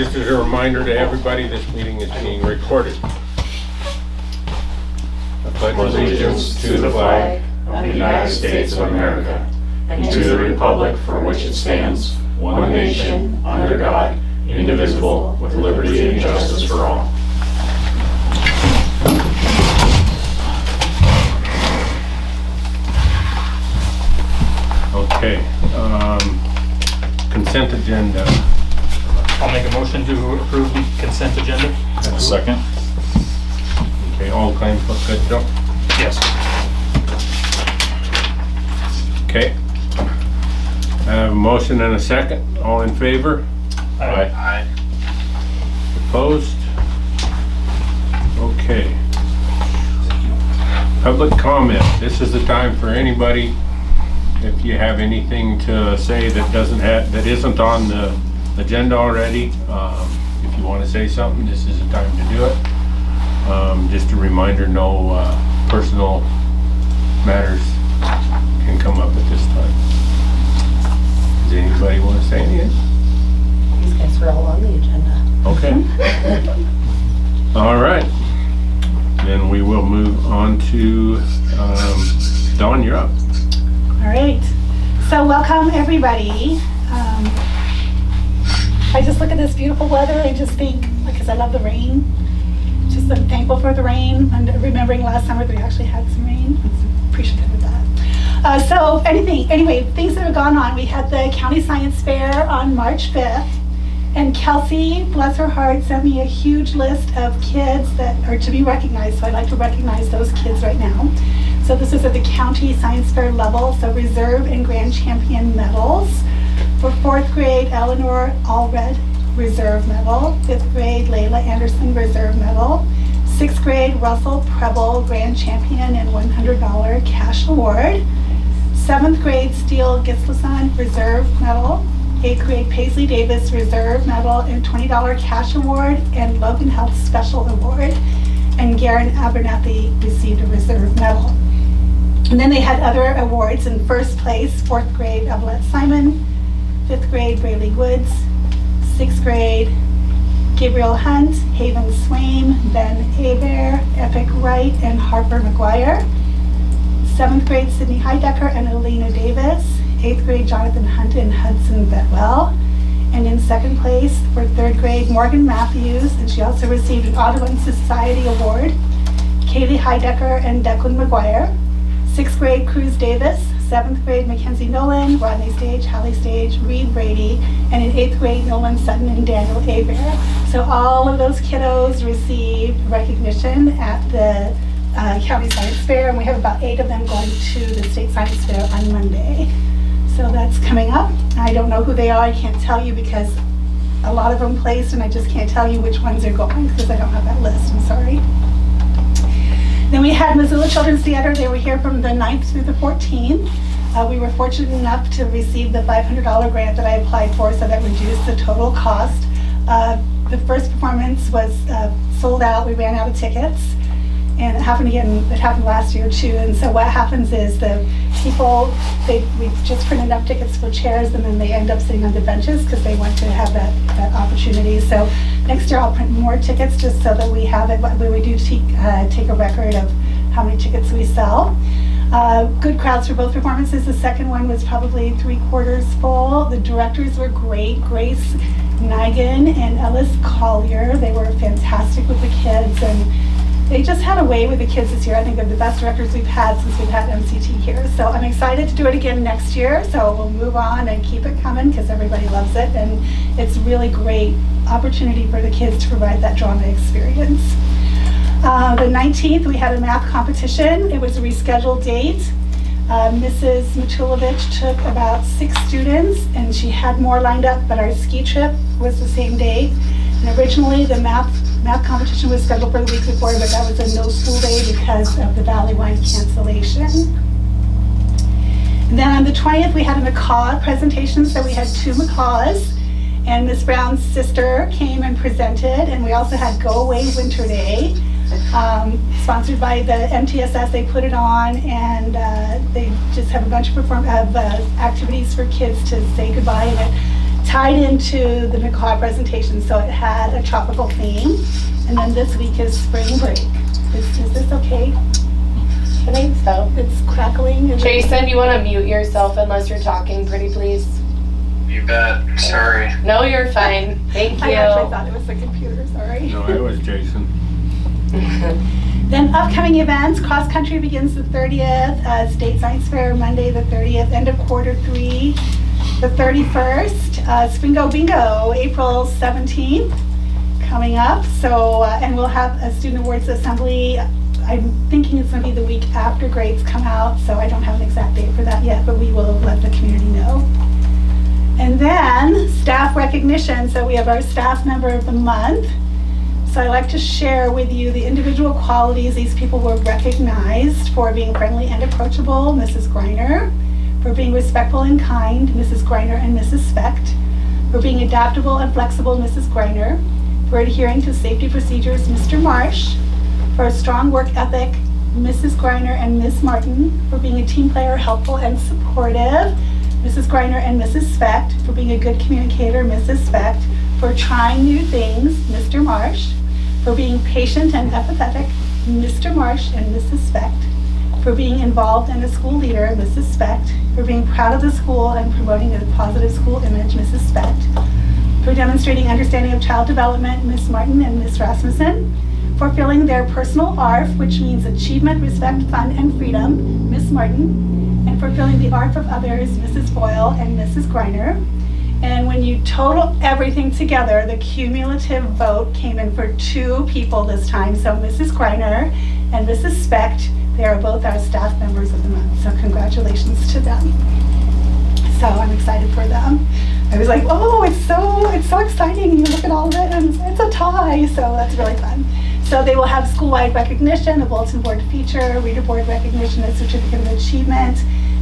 Just as a reminder to everybody, this meeting is being recorded. I pledge Allegiance to the flag of the United States of America and to the republic for which it stands, one nation, under God, indivisible, with liberty and justice for all. Okay, consent agenda. I'll make a motion to approve the consent agenda. A second. Okay, all claims look good, Joe? Yes. Okay. I have a motion and a second. All in favor? Aye. Opposed? Okay. Public comment. This is the time for anybody, if you have anything to say that isn't on the agenda already. If you want to say something, this is the time to do it. Just a reminder, no personal matters can come up at this time. Does anybody want to say anything? These guys were all on the agenda. Okay. All right. Then we will move on to Dawn, you're up. All right, so welcome everybody. I just look at this beautiful weather and just think, because I love the rain, just I'm thankful for the rain and remembering last summer that we actually had some rain. I'm appreciative of that. Anyway, things that have gone on. We had the County Science Fair on March 5th, and Kelsey, bless her heart, sent me a huge list of kids that are to be recognized, so I'd like to recognize those kids right now. So this is at the County Science Fair level, so Reserve and Grand Champion medals. For 4th grade, Eleanor Allred, Reserve medal. 5th grade, Layla Anderson, Reserve medal. 6th grade, Russell Preble, Grand Champion and $100 cash award. 7th grade, Steele Gislason, Reserve medal. 8th grade, Paisley Davis, Reserve medal and $20 cash award, and Logan Health Special Award. And Garen Abernathy received a Reserve medal. And then they had other awards. In 1st place, 4th grade, Evelette Simon. 5th grade, Braylee Woods. 6th grade, Gabriel Hunt, Haven Swain, Ben Hebert, Epic Wright, and Harper McGuire. 7th grade, Sydney Heidecker and Alina Davis. 8th grade, Jonathan Hunt and Hudson Betwell. And in 2nd place, for 3rd grade, Morgan Matthews, and she also received an Audubon Society Award. Kaylee Heidecker and Declan McGuire. 6th grade, Cruz Davis. 7th grade, Mackenzie Nolan, Rodney Stage, Hallie Stage, Reed Brady, and in 8th grade, Nolan Sutton and Daniel Hebert. So all of those kiddos received recognition at the County Science Fair, and we have about 8 of them going to the State Science Fair on Monday. So that's coming up. I don't know who they are. I can't tell you because a lot of them placed, and I just can't tell you which ones are going because I don't have that list. I'm sorry. Then we had Missoula Children's Theater. They were here from the 9th through the 14th. We were fortunate enough to receive the $500 grant that I applied for, so that reduced the total cost. The first performance was sold out. We ran out of tickets. And it happened again, it happened last year too. And so what happens is the people, we just print enough tickets for chairs, and then they end up sitting on the benches because they want to have that opportunity. So next year I'll print more tickets just so that we have it, but we do take a record of how many tickets we sell. Good crowds for both performances. The second one was probably 3/4 full. The directors were great. Grace Nigan and Ellis Collier, they were fantastic with the kids, and they just had a way with the kids this year. I think they're the best directors we've had since we've had MCT here. So I'm excited to do it again next year. So we'll move on and keep it coming because everybody loves it. And it's really great opportunity for the kids to provide that drama experience. The 19th, we had a math competition. It was a rescheduled date. Mrs. Matulovich took about 6 students, and she had more lined up, but our ski trip was the same day. And originally, the math competition was scheduled for the week before, but that was a no school day because of the Valley-wide cancellation. And then on the 20th, we had a macaw presentation, so we had 2 macaws. And Miss Brown's sister came and presented, and we also had Go Away Winter Day. Sponsored by the MTSS, they put it on, and they just have a bunch of activities for kids to say goodbye, and it tied into the McCaw presentation, so it had a tropical theme. And then this week is spring break. Is this okay? I think so. It's crackling. Jason, you want to mute yourself unless you're talking, pretty please? You bet. Sorry. No, you're fine. Thank I actually you. thought it was the computer, sorry. No, it was Jason. Then upcoming events, cross country begins the 30th, State Science Fair Monday the 30th, end of quarter 3, the 31st, Springo Bingo, April 17th, coming up. So, and we'll have a Student Awards Assembly. I'm thinking it's going to be the week after grades come out, so I don't have an exact date for that yet, but we will let the community know. And then staff recognition. So we have our staff member of the month. So I'd like to share with you the individual qualities these people were recognized for: being friendly and approachable, Mrs. Greiner; for being respectful and kind, Mrs. Greiner and Mrs. Specht; for being adaptable and flexible, Mrs. Greiner; for adhering to safety procedures, Mr. Marsh; for a strong work ethic, Mrs. Greiner and Ms. Martin; for being a team player, helpful and supportive, Mrs. Greiner and Mrs. Specht; for being a good communicator, Mrs. Specht; for trying new things, Mr. Marsh; for being patient and empathetic, Mr. Marsh and Mrs. Specht; for being involved and a school leader, Mrs. Specht; for being proud of the school and promoting a positive school image, Mrs. Specht; for demonstrating understanding of child development, Ms. Martin and Ms. Rasmussen; for filling their personal ARF, which means achievement, respect, fun, and freedom, Ms. Martin; and for filling the ARF of others, Mrs. Boyle and Mrs. Greiner. And when you total everything together, the cumulative vote came in for 2 people this time. So Mrs. Greiner and Mrs. Specht, they are both our staff members of the month. So congratulations to them. So I'm excited for them. I was like, oh, it's so exciting. You look at all of it and it's a tie. So that's really fun. So they will have school-wide recognition, a bulletin board feature, reader board recognition, a certificate of achievement.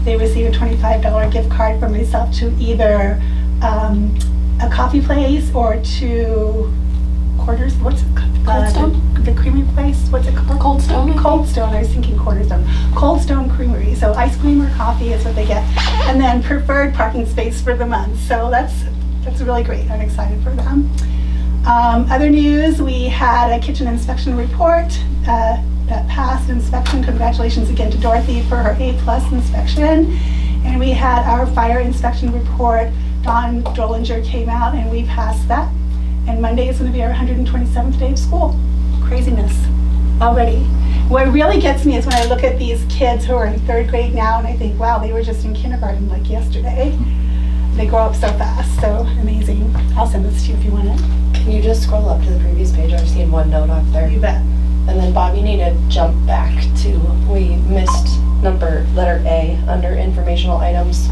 They receive a $25 gift card from myself to either a coffee place or to Quarters, what's it called? Cold Stone? The creamery place, what's it called? Cold Stone, I think. Cold Stone, I was thinking Cornerstone. Cold Stone Creamery, so ice cream or coffee is what they get. And then preferred parking space for the month. So that's really great, I'm excited for them. Other news, we had a kitchen inspection report that passed inspection. Congratulations again to Dorothy for her A+ inspection. And we had our fire inspection report. Don Drollinger came out and we passed that. And Monday is going to be our 127th day of school. Craziness already. What really gets me is when I look at these kids who are in 3rd grade now and I think, wow, they were just in kindergarten like yesterday. They grow up so fast, so amazing. I'll send this to you if you want it. Can you just scroll up to the previous page? I've seen one note up there. You bet. And then Bob, you need to jump back to, we missed letter A under informational items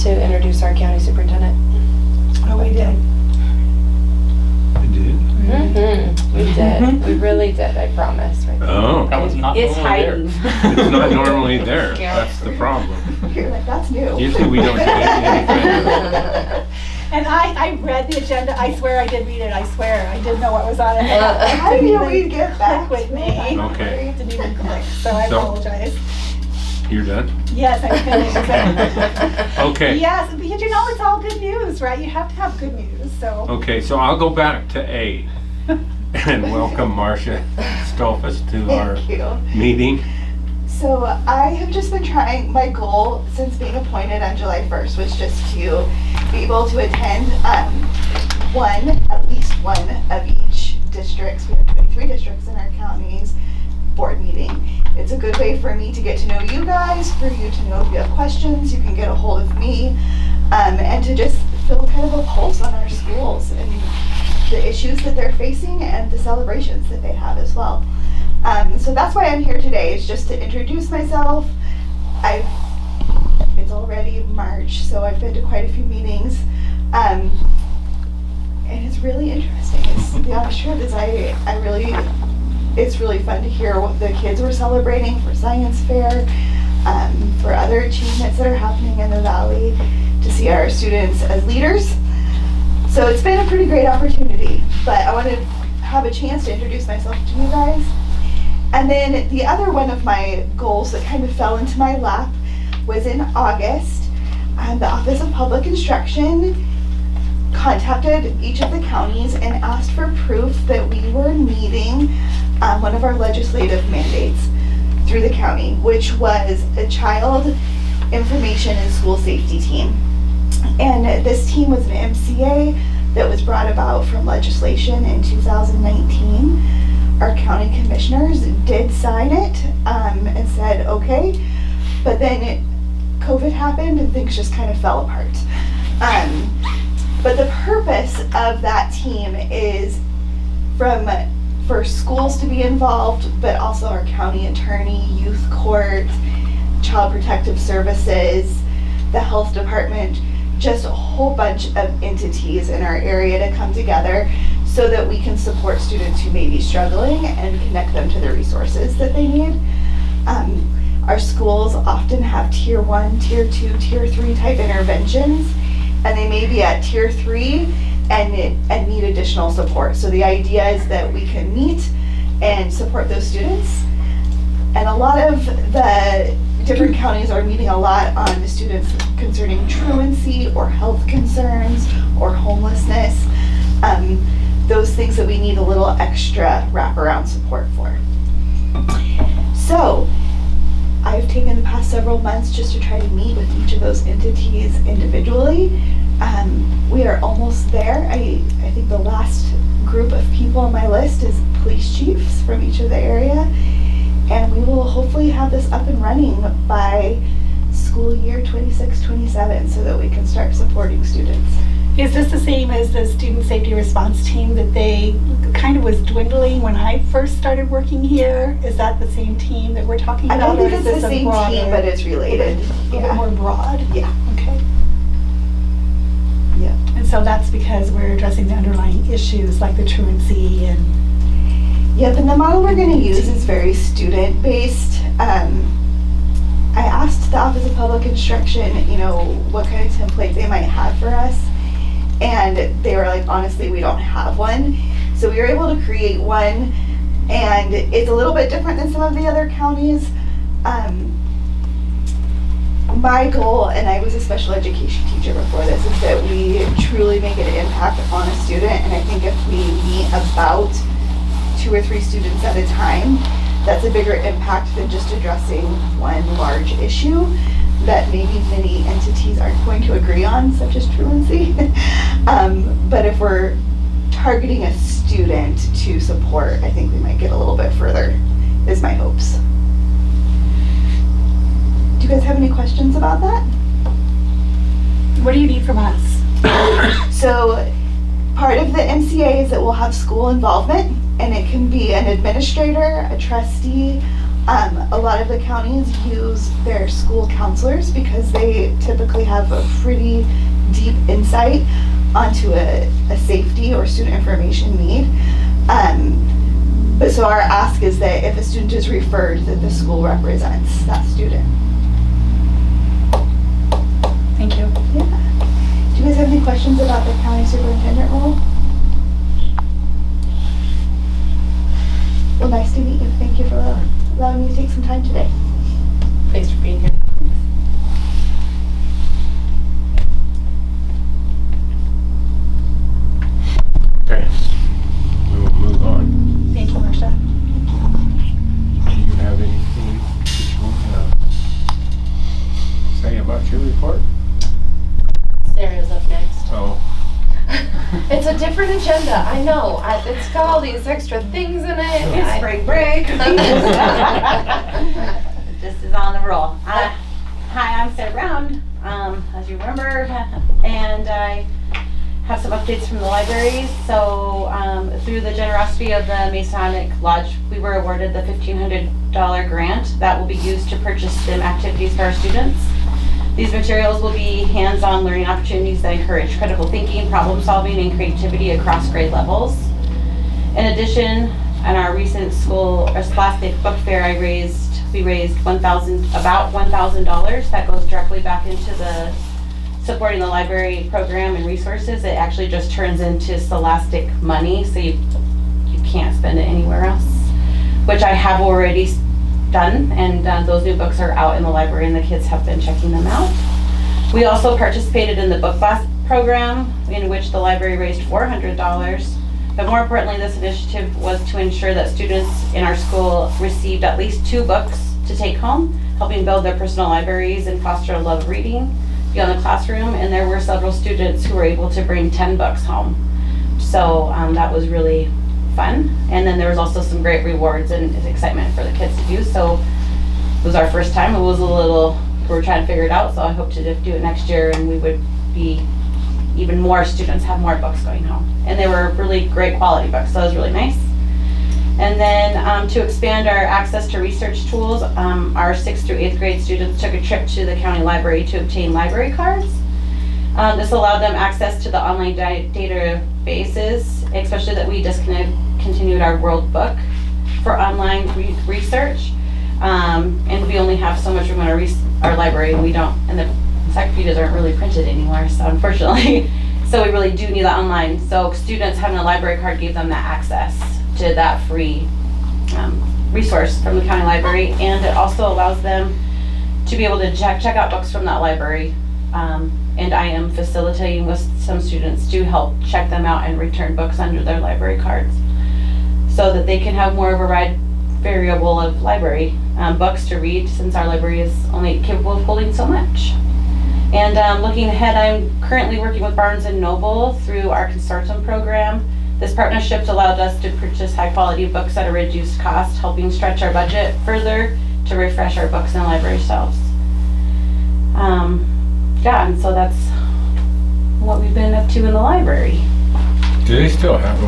to introduce our county superintendent. Oh, we did. I did? Mm-hmm. We did. We really did, I promise. Right there. Oh, That was not It's normally there. hiding. it's not normally there. Yeah. That's the problem. You're like, that's new. Usually we don't do anything. And I read the agenda. I swear I did read it. I swear. I did know what was on it. I didn't knew even we'd get back click with to me. it. Okay. Didn't even click, so I So- apologize. You're done? Yes, I finished. Okay. Yes, because you know it's all good news, right? You have to have good news, so. Okay, so I'll go back to A and welcome Marcia Stolfus to our Thank you. meeting. So I have just been trying, my goal since being appointed on July 1st was just to be able to attend at least one of each districts. We have 23 districts in our counties board meeting. It's a good way for me to get to know you guys, for you to know if you have questions, you can get a hold of me, and to just feel kind of a pulse on our schools and the issues that they're facing and the celebrations that they have as well. So that's why I'm here today, is just to introduce myself. It's already March, so I've been to quite a few meetings, and it's really interesting. The honest truth is it's really fun to hear what the kids were celebrating for science fair, for other achievements that are happening in the Valley, to see our students as leaders. So it's been a pretty great opportunity, but I want to have a chance to introduce myself to you guys. And then the other one of my goals that kind of fell into my lap was in August. The Office of Public Instruction contacted each of the counties and asked for proof that we were meeting one of our legislative mandates through the county, which was a child information and school safety team. And this team was an MCA that was brought about from legislation in 2019. Our county commissioners did sign it and said, okay, but then COVID happened and things just kind of fell apart. But the purpose of that team is for schools to be involved, but also our county attorney, youth court, child protective services, the health department, just a whole bunch of entities in our area to come together so that we can support students who may be struggling and connect them to the resources that they need. Our schools often have tier 1, tier 2, tier 3 type interventions, and they may be at tier 3 and need additional support. So the idea is that we can meet and support those students. And a lot of the different counties are meeting a lot on the students concerning truancy or health concerns or homelessness. Those things that we need a little extra wraparound support for. So I've taken the past several months just to try to meet with each of those entities individually. We are almost there. I think the last group of people on my list is police chiefs from each of the area. And we will hopefully have this up and running by school year 26-27 so that we can start supporting students. Is this the same as the student safety response team that they kind of was dwindling when I first started working here? Is that the same team that we're talking I about? don't think or it's is this the a same broader- team, but it's related. A little Yeah. more broad? Yeah. Okay. Yeah. And so that's because we're addressing the underlying issues like the truancy and... Yep, and the model we're going to use is very student-based. I asked the Office of Public Instruction, what kind of template they might have for us. And they were like, honestly, we don't have one. So we were able to create one, and it's a little bit different than some of the other counties. My goal, and I was a special education teacher before this, is that we truly make an impact on a student. And I think if we meet about 2 or 3 students at a time, that's a bigger impact than just addressing one large issue that maybe many entities aren't going to agree on, such as truancy. But if we're targeting a student to support, I think we might get a little bit further, is my hopes. Do you guys have any questions about that? What do you need from us? So part of the MCA is that we'll have school involvement, and it can be an administrator, a trustee. A lot of the counties use their school counselors because they typically have a pretty deep insight onto a safety or student information need. But so our ask is that if a student is referred, that the school represents that student. Thank you. Yeah. Do you guys have any questions about the county superintendent role? Well, nice to meet you. Thank you for allowing me to take some time today. Thanks for being here. Okay, we will move on. Thank you, Marcia. Do you have anything that you want to say about your report? Sarah's up next. Oh, It's a different agenda, I know. It's got all these extra things in it. It's spring break. This is on the roll. Hi, I'm Sarah Brown, as you remember, and I have some updates from the libraries. So through the generosity of the Masonic Lodge, we were awarded the $1,500 grant that will be used to purchase STEM activities for our students. These materials will be hands-on learning opportunities that encourage critical thinking, problem solving, and creativity across grade levels. In addition, in our recent scholastic book fair, we raised about $1,000 that goes directly back into the supporting the library program and resources. It actually just turns into scholastic money, so you can't spend it anywhere else, which I have already done, and those new books are out in the library and the kids have been checking them out. We also participated in the book program in which the library raised $400. But more importantly, this initiative was to ensure that students in our school received at least 2 books to take home, helping build their personal libraries and foster a love of reading beyond the classroom. And there were several students who were able to bring 10 books home. So that was really fun. And then there was also some great rewards and excitement for the kids to do. So it was our first time. It was a little, we were trying to figure it out. So I hope to do it next year, and we would be even more students have more books going home. And they were really great quality books, so it was really nice. And then to expand our access to research tools, our 6th through 8th grade students took a trip to the county library to obtain library cards. This allowed them access to the online databases, especially that we discontinued our World Book for online research. And we only have so much room in our library, and we don't, and the encyclopedias aren't really printed anymore, so unfortunately. So we really do need that online. So students having a library card gave them that access to that free resource from the county library, and it also allows them to be able to check out books from that library. And I am facilitating with some students to help check them out and return books under their library cards, so that they can have more of a wide variable of library books to read, since our library is only capable of holding so much. And looking ahead, I'm currently working with Barnes & Noble through our consortium program. This partnership allowed us to purchase high quality books at a reduced cost, helping stretch our budget further to refresh our books and library shelves. Yeah, and so that's what we've been up to in the library. Do they still have a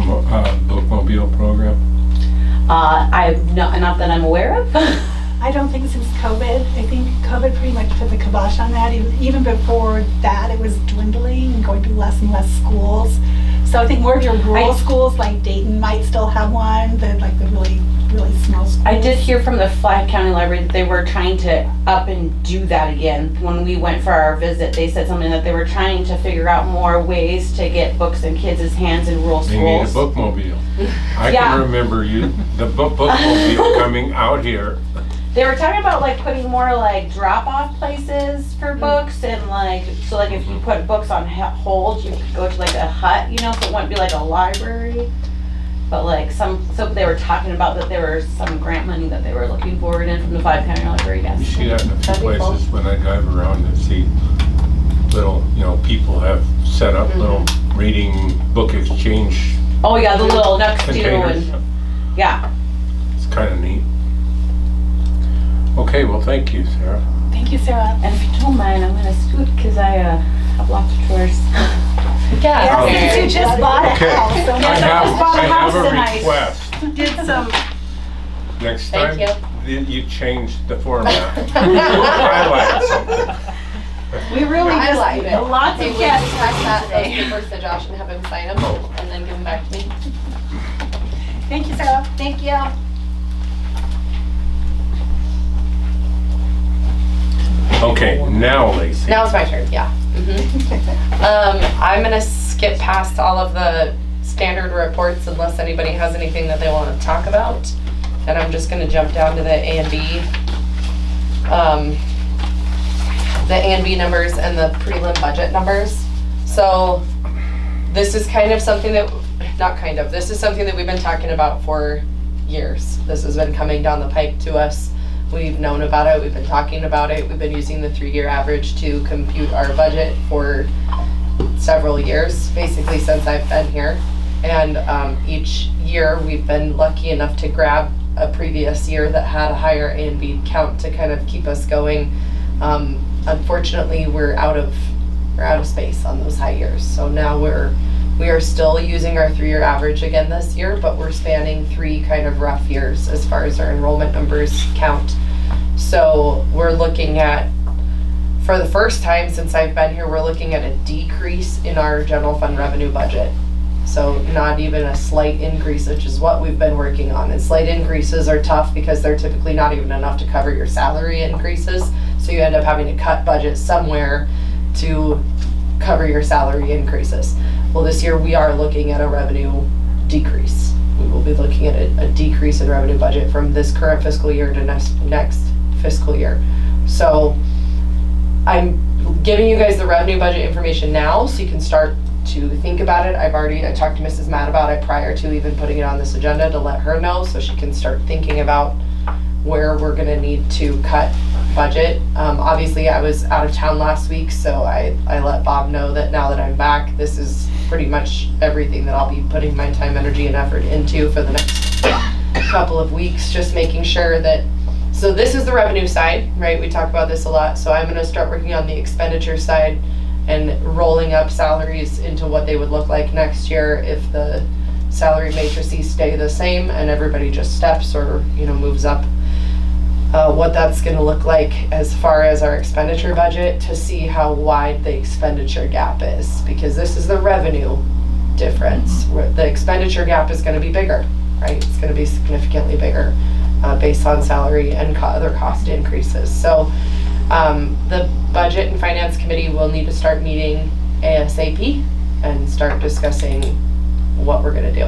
bookmobile program? Not that I'm aware of. I don't think since COVID. I think COVID pretty much put the kibosh on that. Even before that, it was dwindling and going to less and less schools. So I think more of your rural schools like Dayton might still have one, the really, really small schools. I did hear from the Flag County Library that they were trying to up and do that again. When we went for our visit, they said something that they were trying to figure out more ways to get books in kids' hands in rural schools. They need a bookmobile. I can remember the bookmobile coming out here. They were talking about putting more drop-off places for books, and so if you put books on hold, you could go to a hut, so it wouldn't be like a library. But so they were talking about that there were some grant money that they were looking forward in from the Five County Library. Yes. You see that in a few places when I drive around and see little, people have set up little reading book exchange. Oh yeah, the little next to containers. and yeah. It's kind of neat. Okay, well, thank you, Sarah. Thank you, Sarah. And if you don't mind, I'm gonna scoot because I have lots of chores. Yeah, since you just bought a house. So I have a tonight. request. Did some. Next Thank time, you change the format. Highlight something. We really Highlight just it. lots Maybe of we cats. just pass those papers to Josh and have him sign them and then give them back to me. Thank you, Sarah. Thank you. Okay, now Lacey. Now it's my turn, yeah. I'm gonna skip past all of the standard reports unless anybody has anything that they want to talk about. And I'm just gonna jump down to the A and B. The A and B numbers and the prelim budget numbers. So this is kind of something that, this is something that we've been talking about for years. This has been coming down the pike to us. We've known about it, we've been talking about it, we've been using the 3-year average to compute our budget for several years, basically since I've been here. And each year we've been lucky enough to grab a previous year that had a higher A and B count to kind of keep us going. Unfortunately, we're out of space on those high years. So now we are still using our 3-year average again this year, but we're spanning 3 kind of rough years as far as our enrollment numbers count. So we're looking at, for the first time since I've been here, we're looking at a decrease in our general fund revenue budget. So not even a slight increase, which is what we've been working on. And slight increases are tough because they're typically not even enough to cover your salary increases. So you end up having to cut budget somewhere to cover your salary increases. Well, this year we are looking at a revenue decrease. We will be looking at a decrease in revenue budget from this current fiscal year to next fiscal year. So I'm giving you guys the revenue budget information now so you can start to think about it. I talked to Mrs. Matt about it prior to even putting it on this agenda to let her know so she can start thinking about where we're gonna need to cut budget. Obviously I was out of town last week, so I let Bob know that now that I'm back, this is pretty much everything that I'll be putting my time, energy, and effort into for the next couple of weeks, just making sure that, so this is the revenue side, right? We talk about this a lot, so I'm gonna start working on the expenditure side and rolling up salaries into what they would look like next year if the salary matrices stay the same and everybody just steps or, moves up. What that's gonna look like as far as our expenditure budget to see how wide the expenditure gap is, because this is the revenue difference. Where the expenditure gap is gonna be bigger, right? It's gonna be significantly bigger based on salary and other cost increases. So the Budget and Finance Committee will need to start meeting ASAP and start discussing what we're gonna do.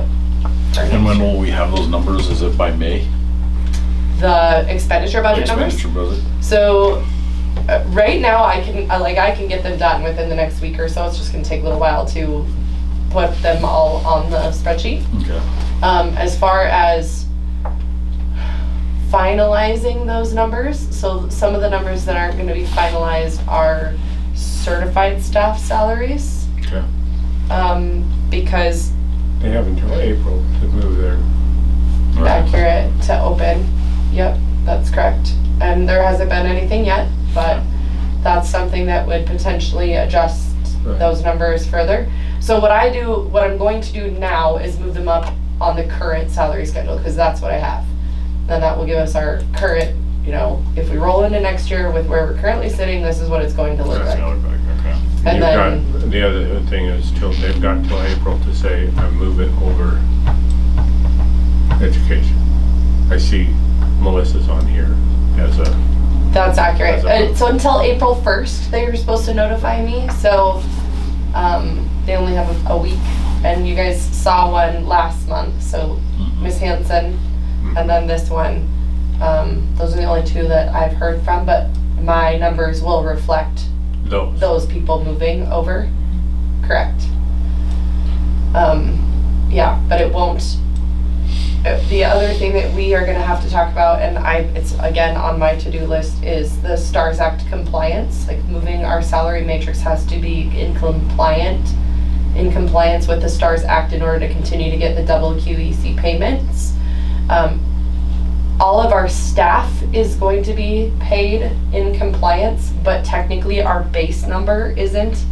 And when will we have those numbers? Is it by May? The expenditure budget numbers? Expenditure budget? So right now I can get them done within the next week or so. It's just gonna take a little while to put them all on the spreadsheet. Okay. As far as finalizing those numbers, so some of the numbers that aren't gonna be finalized are certified staff salaries. Okay. Because They have until April to move their, accurate to open. Yep, that's correct. And there hasn't been anything yet, but that's something that would potentially adjust Right. those numbers further. So what I'm going to do now is move them up on the current salary schedule, because that's what I have. Then that will give us our current, if we roll into next year with where we're currently sitting, this is what it's going to look That's like. gonna look like, okay. And you've got, the other thing is they've got till April to say, I'm moving over education. I see Melissa's on here as a, That's accurate. As a- So until April 1st, they were supposed to notify me, so they only have a week. And you guys saw one last month, so Ms. Hanson, and then this one. Those are the only two that I've heard from, but my numbers will reflect those people moving over. Correct. Yeah, but it won't. The other thing that we are gonna have to talk about, and it's again on my to-do list, is the STARS Act compliance. Like moving our salary matrix has to be in compliance with the STARS Act in order to continue to get the double QEC payments. All of our staff is going to be paid in compliance, but technically our base number isn't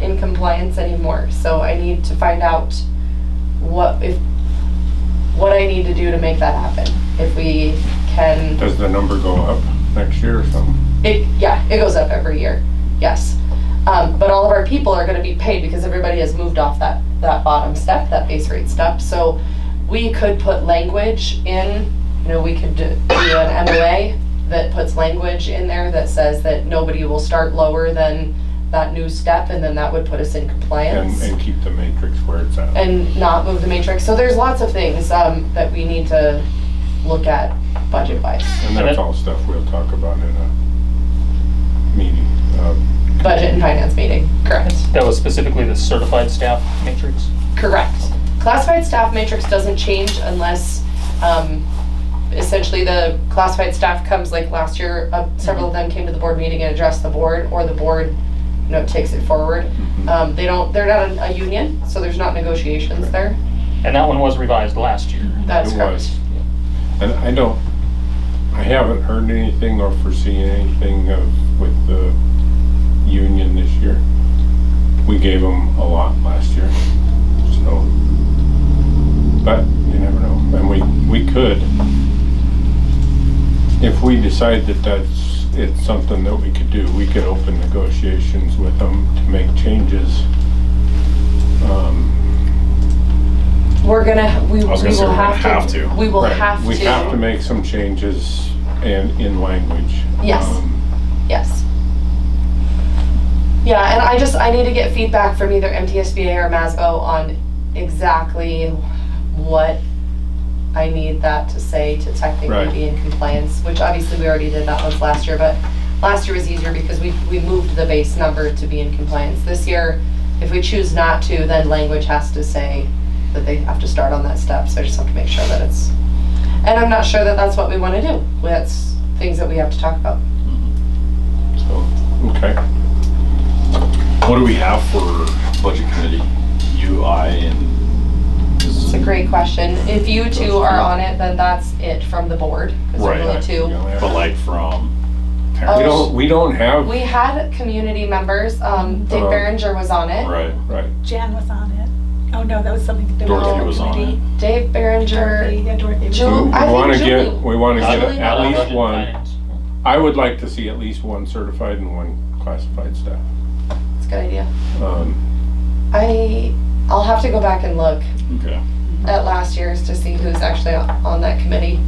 in compliance anymore. So I need to find out what I need to do to make that happen. If we can, does the number go up next year or something? it goes up every year, yes. But all of our people are gonna be paid because everybody has moved off that bottom step, that base rate step. So we could put language in, we could do an MOA that puts language in there that says that nobody will start lower than that new step, and then that would put us in compliance. And keep the matrix where it's at. And not move the matrix. So there's lots of things that we need to look at budget-wise. And that's all stuff we'll talk about in a meeting. Budget and finance meeting, correct. That was specifically the certified staff matrix? Correct. Classified staff matrix doesn't change unless, essentially the classified staff comes, like last year, several of them came to the board meeting and addressed the board, or the board, takes it forward. They're not a union, so there's not negotiations there. And that one was revised last year. That's It correct. was. And I haven't heard anything or foreseen anything with the union this year. We gave them a lot last year, so, but you never know. And we could, if we decide that it's something that we could do, we could open negotiations with them to make changes. We will have to. We will Right. have to. We have to make some changes in language. Yes. Yes. Yeah, and I need to get feedback from either MTSBA or MASBO on exactly what I need that to say to technically Right. be in compliance, which obviously we already did that once last year, but Last year was easier because we moved the base number to be in compliance. This year, if we choose not to, then language has to say that they have to start on that step, so I just have to make sure that it's, and I'm not sure that that's what we want to do. That's things that we have to talk about. So, okay. What do we have for budget committee? You, I, and It's a great question. If you two are on it, then that's it from the board, because Right. there's only two. but like from We parents? we don't have, We had community members, Dave Berenger was on it. Right. right, Jan was on it. Oh, no, that was something to do with Dorothy the was on committee. Dave Berenger, Dorothy, yeah, Dorothy was Jill- on it. I think wanna Julie- we wanna get Julie at knows. least one. I would like to see at least one certified and one classified staff. that's a good idea. Um, I'll have to go back and look Okay. at last year's to see who's actually on that committee.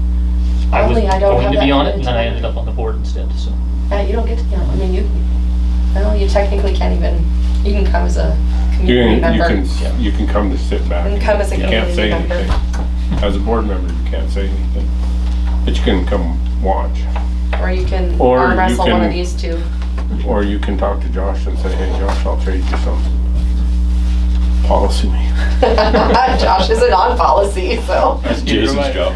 I was Only I don't going have to be that on it, and committee then I time. ended up on the board instead, so. You don't get to, I mean, you technically can't even, you can come as a community member. you can come to sit back. You can come as a You can't say community member. anything. As a board member, you can't say anything, but you can come watch. Or you can Or arm you wrestle one can- of these two. Or you can talk to Josh and say, hey, Josh, I'll trade you some policy me. Josh isn't on policy, so. That's Jason's job.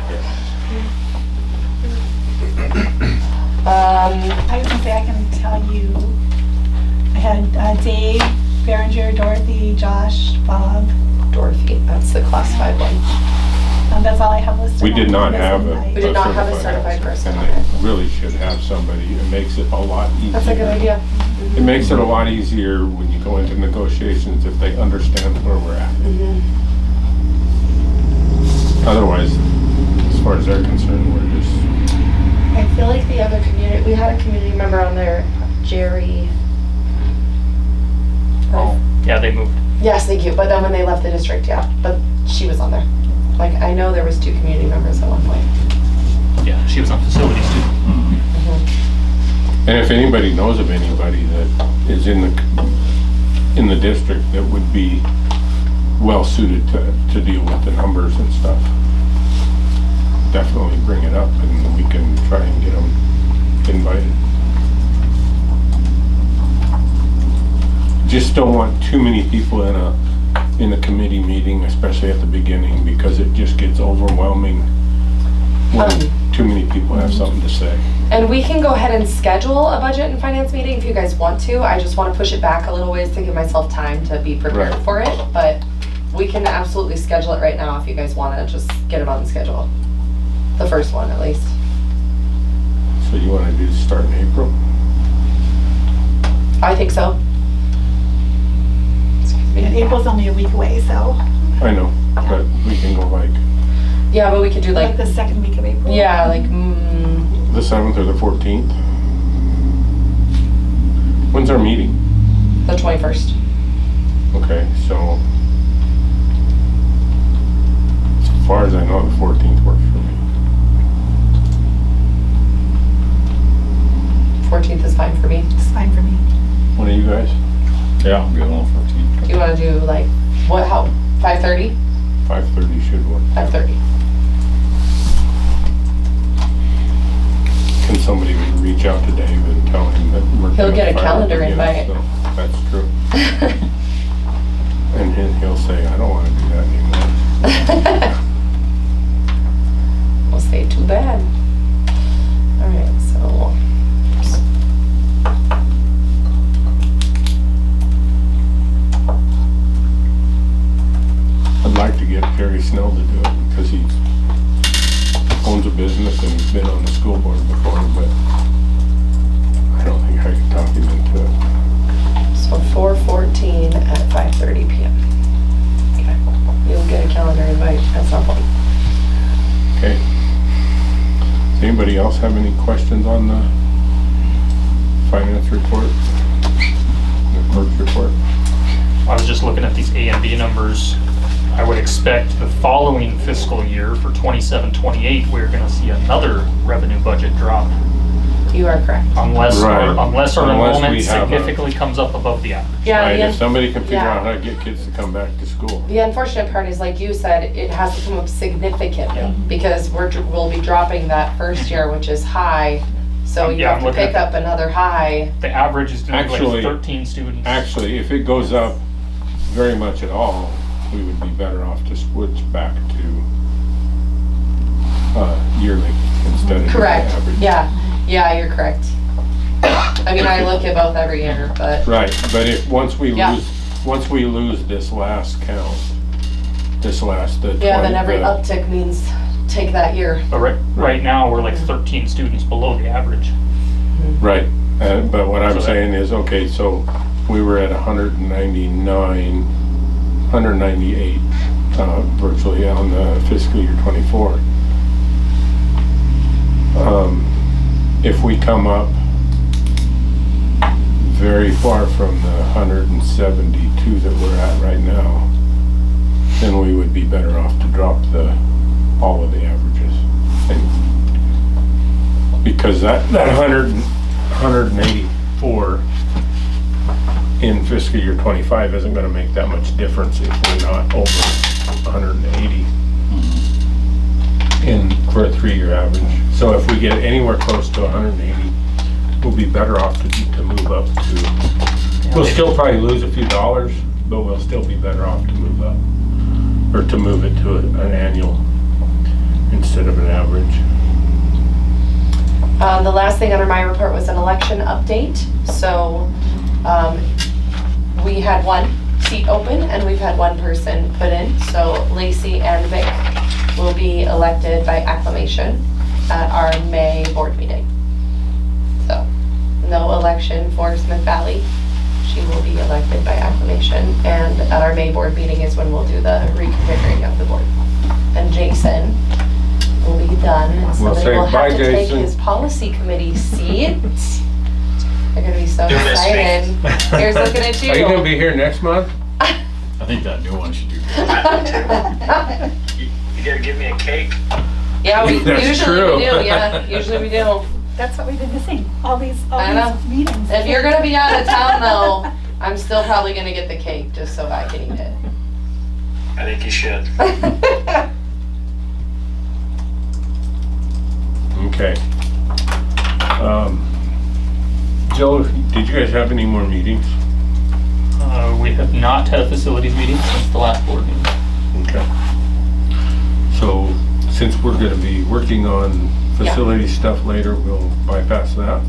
I was gonna say, I can tell you, I had Dave, Berenger, Dorothy, Josh, Bob. Dorothy, that's the classified one. That's all I have listed. We did on not this have invite. We did not have a certified person. And they really should have somebody. It makes it a lot easier. That's a good idea. It makes it a lot easier when you go into negotiations if they understand where we're at. Otherwise, as far as they're concerned, we're just, I feel like the other community, we had a community member on there, Jerry. Oh, yeah, they moved. Yes, thank you, but then when they left the district, yeah, but she was on there. Like, I know there was two community members at one point. Yeah, she was on facilities too. and if anybody knows of anybody that is in the district that would be well suited to deal with the numbers and stuff, definitely bring it up and we can try and get them invited. Just don't want too many people in a committee meeting, especially at the beginning, because it just gets overwhelming when too many people have something to say. And we can go ahead and schedule a budget and finance meeting if you guys want to. I just want to push it back a little ways to give myself time to be prepared Right. for it. But we can absolutely schedule it right now if you guys want to just get it on the schedule. The first one, at least. So you want to do start in April? I think so. Excuse And me. April's only a week away, so I know, but we can go like Yeah, but we could do like like, the second week of April. yeah, like, the 7th or the 14th. When's our meeting? the 21st. Okay, so as far as I know, the 14th works for me. 14th is fine for me. It's fine for me. One of you guys? Yeah, I'm good on 14. Do you want to do like, how, 5:30? 5:30 should work. 5:30. Can somebody reach out to Dave and tell him that we're He'll gonna get a fire calendar him again, invite. so that's true. And he'll say, I don't want to do that anymore. We'll say too bad. All right, so. I'd like to get Jerry Snell to do it because he owns a business and he's been on the school board before, but I don't think I can talk him into it. So 4/14 at 5:30 PM. Okay. You'll get a calendar invite at some point. Okay. Does anybody else have any questions on the finance report? The clerk's report? I was just looking at these A and B numbers. I would expect the following fiscal year for 27-28, we're gonna see another revenue budget drop You are correct. unless Right. our Unless enrollment we have a- significantly comes up above the average. Yeah, Right, the if somebody can figure yeah. out how to get kids to come back to school. The unfortunate part is, like you said, it has to come up significantly because we'll be dropping that first year, which is high, So you Yeah, have I'm to looking pick at up another high. The average is gonna be Actually- like 13 students. Actually, if it goes up very much at all, we would be better off to switch back to yearly instead of the Correct, average. yeah, you're correct. I mean, I look at both every year, but, Right, but if, once we Yeah. lose this last count, the yeah, then 20 every uptick means take that year. But right now, we're like 13 students below the average. Right, but what I'm So that- saying is, okay, so we were at 198, virtually on the fiscal year 24. If we come up very far from the 172 that we're at right now, then we would be better off to drop all of the averages. And because that 184 in fiscal year 25 isn't gonna make that much difference if we're not over 180 for a 3-year average. So if we get anywhere close to 180, we'll be better off to move up to, we'll still probably lose a few dollars, but we'll still be better off to move up, or to move it to an annual instead of an average. The last thing under my report was an election update. So, we had one seat open and we've had one person put in. So Lacey and Vic will be elected by acclamation at our May board meeting. So, no election for Smith Valley. She will be elected by acclamation. And at our May board meeting is when we'll do the reconfiguring of the board. And Jason will be done. And We'll somebody say will have bye, to take Jason. his policy committee seat. They're gonna be so You'll miss me. excited. Here's looking at you. Are you gonna be here next month? I think that new one should do. You gotta give me a cake. Yeah, we That's usually true. we do. Yeah, usually we do. That's what we've been missing, all I these know. meetings. If you're gonna be out of town though, I'm still probably gonna get the cake just so I can eat it. I think you should. Okay. Jill, did you guys have any more meetings? We have not had a facilities meeting since the last board meeting. Okay. So, since we're gonna be working on facility stuff later, we'll bypass that.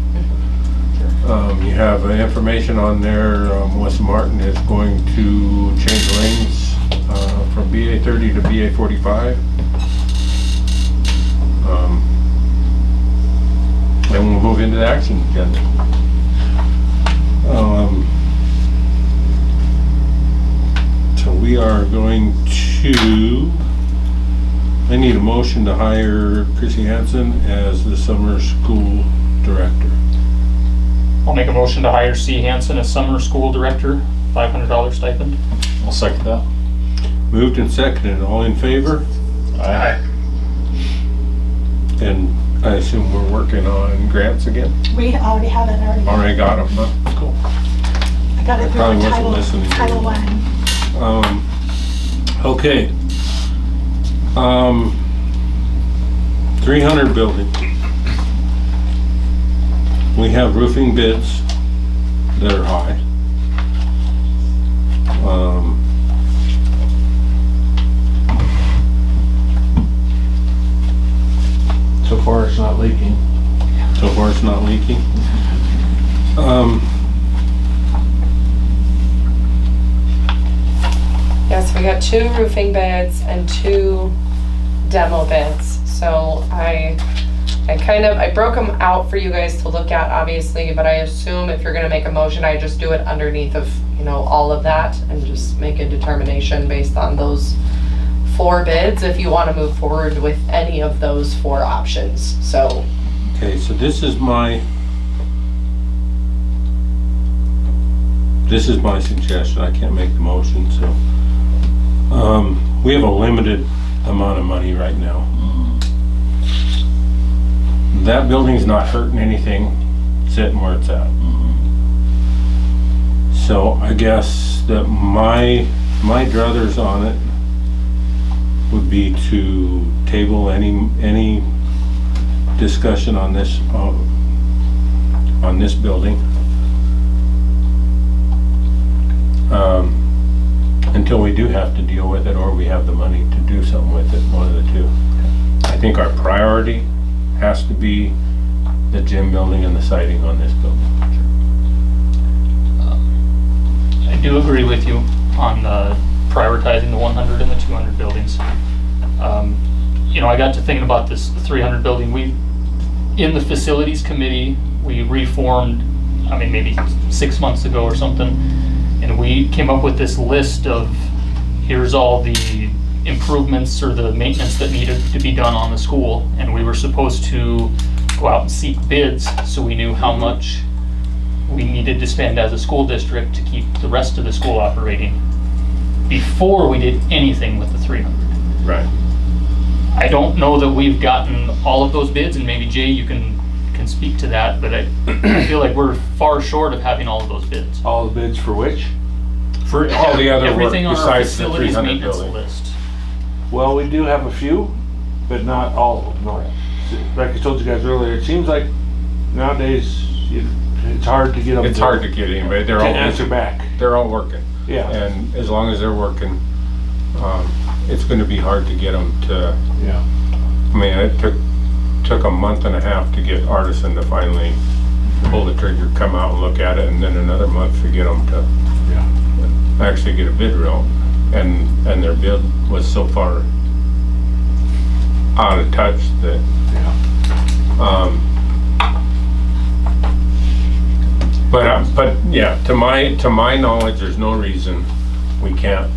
You have information on there, Melissa Martin is going to change lanes from BA 30 to BA 45. Then we'll move into the action agenda. So we are going to, I need a motion to hire Chrissy Hansen as the summer school director. I'll make a motion to hire C. Hansen as summer school director, $500 stipend. I'll second that. Moved and seconded, all in favor? Aye. And I assume we're working on grants again? We already have it, Already got them, huh? Cool. I got it Probably through wasn't listening to Title you. I. Okay. 300 building. We have roofing bids that are high. So far, it's not leaking. So far it's not leaking. Yes, we got 2 roofing bids and 2 demo bids. So I broke them out for you guys to look at, obviously, but I assume if you're gonna make a motion, I just do it underneath of, all of that and just make a determination based on those 4 bids if you wanna move forward with any of those 4 options, so. Okay, so this is my suggestion. I can't make the motion, so. We have a limited amount of money right now. That building's not hurting anything, sitting where it's at. So I guess that my druthers on it would be to table any discussion on this on this building. Until we do have to deal with it, or we have the money to do something with it, one of the two. I think our priority has to be the gym building and the siding on this building. I do agree with you on prioritizing the 100 and the 200 buildings. You know, I got to thinking about this 300 building. In the facilities committee, we reformed, I mean, maybe 6 months ago or something, and we came up with this list of, here's all the improvements or the maintenance that needed to be done on the school, and we were supposed to go out and seek bids so we knew how much we needed to spend as a school district to keep the rest of the school operating before we did anything with the 300. Right. I don't know that we've gotten all of those bids, and maybe Jay, you can speak to that, but I feel like we're far short of having all of those bids. All the bids for which? For all the other work Everything on our besides the facilities 300 maintenance building. list. Well, we do have a few, but not all of them, no. Like I told you guys earlier, it seems like nowadays, it's hard to get them. It's hard to get anybody, they're To all answer back. They're all working. Yeah, And as long as they're working, it's gonna be hard to get them to, yeah. I mean, it took a month and a half to get Artisan to finally pull the trigger, come out and look at it, and then another month to get them to actually get a bid roll. And their bid was so far out of touch that, but yeah, to my knowledge, there's no reason we can't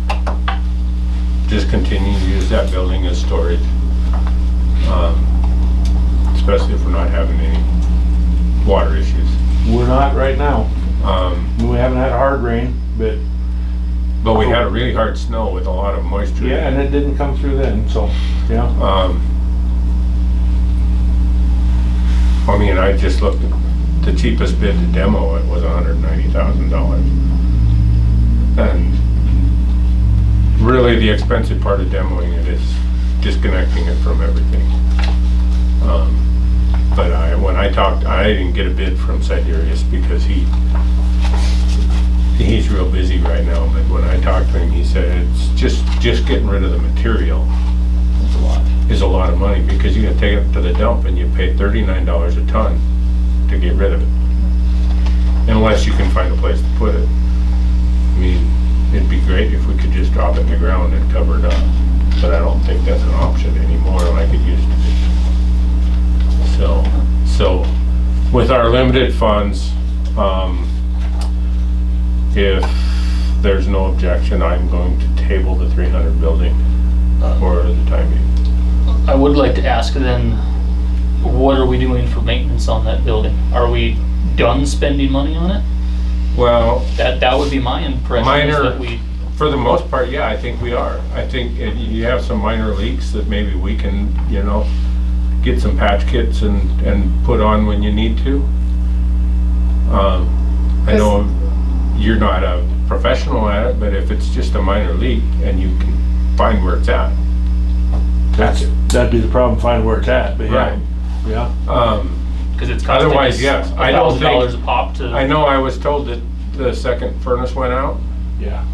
just continue to use that building as storage. Especially if we're not having any water issues. We're not right now. We haven't had a hard rain, but we had a really hard snow with a lot of moisture. yeah, and it didn't come through then, so, yeah. I mean, I just looked at the cheapest bid to demo it was $190,000. And really the expensive part of demoing it is disconnecting it from everything. But when I talked, I didn't get a bid from Siderius because he's real busy right now, but when I talked to him, he said it's just getting rid of the material is a lot of money, because you gotta take it to the dump and you pay $39 a ton to get rid of it. Unless you can find a place to put it. I mean, it'd be great if we could just drop it in the ground and cover it up, but I don't think that's an option anymore like it used to be. So with our limited funds, if there's no objection, I'm going to table the 300 building for the time being. I would like to ask then, what are we doing for maintenance on that building? Are we done spending money on it? Well, That would be my impression, is that we, for the most part, yeah, I think we are. I think you have some minor leaks that maybe we can, get some patch kits and put on when you need to. I know you're not a professional at it, but if it's just a minor leak and you can find where it's at, That'd be the problem, find where it's at, but yeah. Right. Yeah. because it's costing Otherwise, us yes. I don't $1,000 think- a pop to. I know I was told that the second furnace went out. Yeah.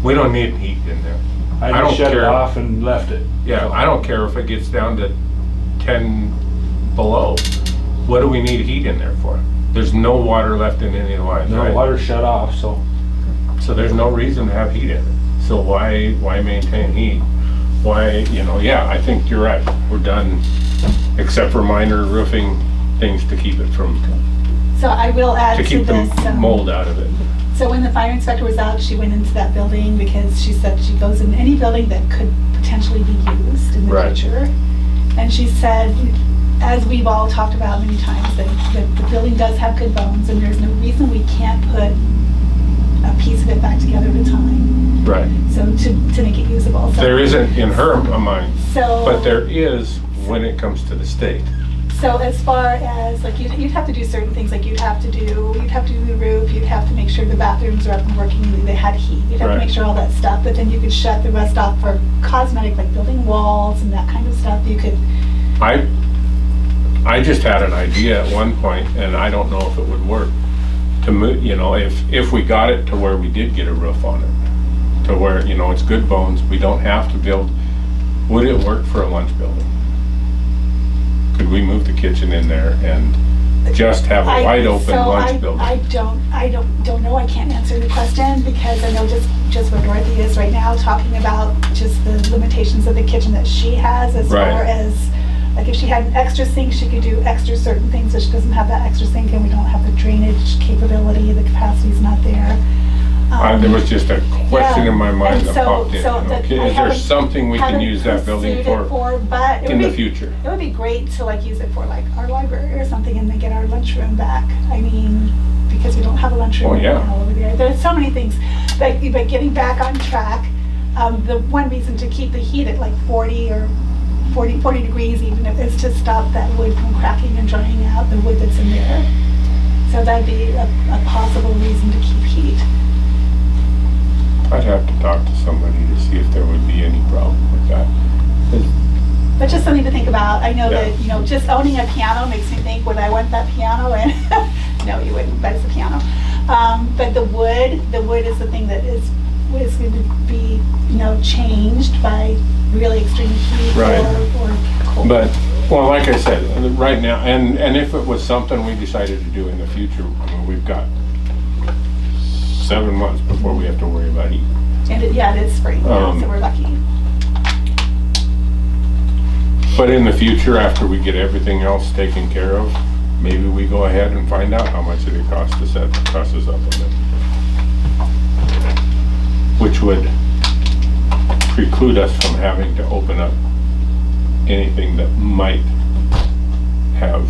We don't need heat in there. I I don't just shut it care. off and left it. Yeah, I don't care if it gets down to 10 below. What do we need heat in there for? There's no water left in any of the lines, No, right? water's shut off, so. So there's no reason to have heat in it. So why maintain heat? Why, yeah, I think you're right. We're done, except for minor roofing things to keep it from, So I will add to to keep the this. mold out of it. So when the fire inspector was out, she went into that building because she said she goes in any building that could potentially be used in the Right. future. And she said, as we've all talked about many times, that the building does have good bones and there's no reason we can't put a piece of it back together at a time. Right. So to make it usable. So, There isn't in her mind, So, but there is when it comes to the state. So as far as, like, you'd have to do certain things, like you'd have to do the roof, you'd have to make sure the bathrooms are up and working, they had heat, you'd have Right. to make sure all that stuff, but then you could shut the rest off for cosmetic, like building walls and that kind of stuff, you could, I just had an idea at one point, and I don't know if it would work, to move, you know, if we got it to where we did get a roof on it, to where, you know, it's good bones, we don't have to build, would it work for a lunch building? Could we move the kitchen in there and just have a wide open lunch building? I don't know, I can't answer the question, because I know just where Dorothy is right now, talking about just the limitations of the kitchen that she has, as Right. far as, like, if she had an extra sink, she could do extra certain things, but she doesn't have that extra sink, and we don't have the drainage capability, the capacity's not there. There was just a question in my mind And that so- popped in. so You know, that I is there haven't- something we can haven't use that building pursued it for but it in would the be- future? It would be great to like use it for like our library or something, and then get our lunchroom back. I mean, because we don't have a lunchroom Oh, yeah. right now over there. There's so many things, but getting back on track, the one reason to keep the heat at like 40 degrees even, if is to stop that wood from cracking and drying out, the wood that's in there. So that'd be a possible reason to keep heat. I'd have to talk to somebody to see if there would be any problem with that. 'Cause But just something to think about. I know Yeah. that, you know, just owning a piano makes me think, would I want that piano? And no, you wouldn't, but it's a piano. But the wood is the thing that is going to be, you know, changed by really extreme heat Right. or cold. But, well, like I said, right now, and if it was something we decided to do in the future, I mean, we've got 7 months before we have to worry about heat. And it is spring now, so we're lucky. But in the future, after we get everything else taken care of, maybe we go ahead and find out how much it costs to set the trusses up on it. Which would preclude us from having to open up anything that might have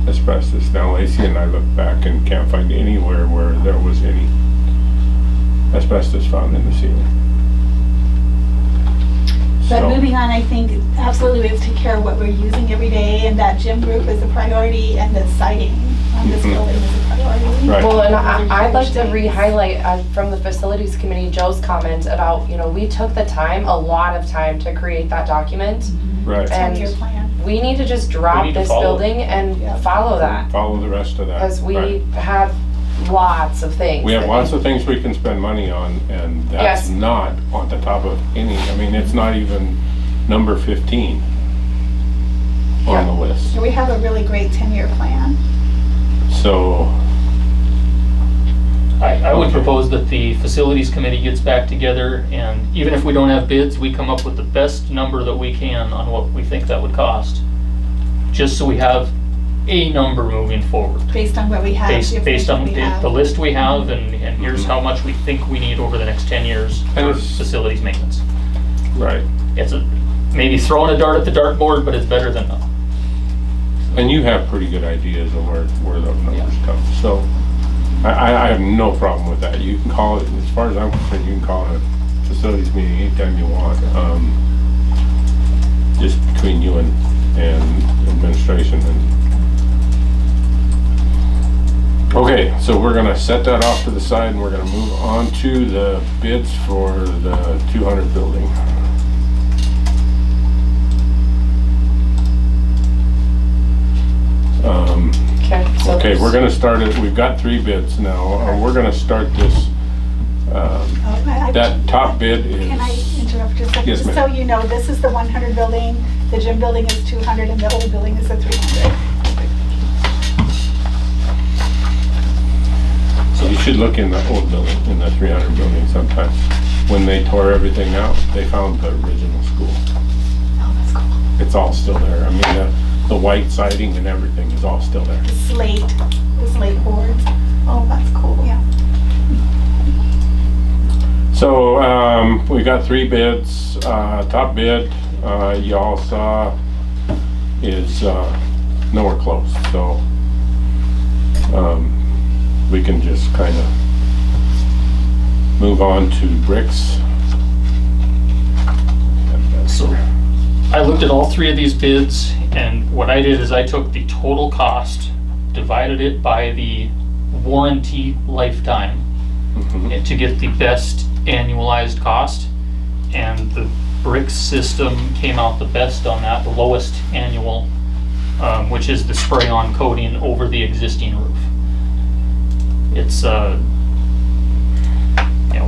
asbestos. Now, Lacey and I look back and can't find anywhere where there was any asbestos found in the ceiling. But So- moving on, I think absolutely we have to take care of what we're using every day, and that gym group is a priority, and the siding on this Mhm. building is a priority. Right. Well, and Really I'd like to huge things. re-highlight from the facilities committee, Joe's comment about, you know, we took the time, a lot of time to create that document. Right. And 10-year plan. we need to just drop need to this follow it. building and Yeah. follow that. Follow the rest of that. Because we Right. have lots of things. We have that lots need- of things we can spend money on, and that's Yes. not on the top of any, I mean, it's not even number 15 on Yeah. the list. So we have a really great 10-year plan. So, I would Okay. propose that the facilities committee gets back together, and even if we don't have bids, we come up with the best number that we can on what we think that would cost. Just so we have a number moving forward. Based on what we have. the Based on information we have. the list we have, and here's how much we think we need over the next 10 years And for it's- facilities maintenance. right. It's maybe throwing a dart at the dartboard, but it's better than nothing. And you have pretty good ideas of where those numbers come. So, I have no problem with that. You can call it, as far as I'm concerned, you can call it a facilities meeting anytime you want. Just between you and administration Okay, so we're gonna set that off to the side, and we're gonna move on to the bids for the 200 building. Okay, we're gonna start it, we've got 3 bids now. We're gonna start this, Oh, that top bid is. Can I interrupt just a second? Yes, Just ma'am. so you know, this is the 100 building, the gym building is 200, and the old building is the 300. So you should look in the old building, in the 300 building sometime. When they tore everything out, they found the original school. Oh, that's cool. It's all still there. I mean, the white siding and everything is all still there. The slate boards. Oh, that's cool, yeah. So, we got 3 bids. Top bid, y'all saw is, nowhere close, so, we can just kind of move on to bricks. So I looked at all 3 of these bids, and what I did is I took the total cost, divided it by the warranty lifetime, Mhm. to get the best annualized cost. And the brick system came out the best on that, the lowest annual which is the spray-on coating over the existing roof. It's, what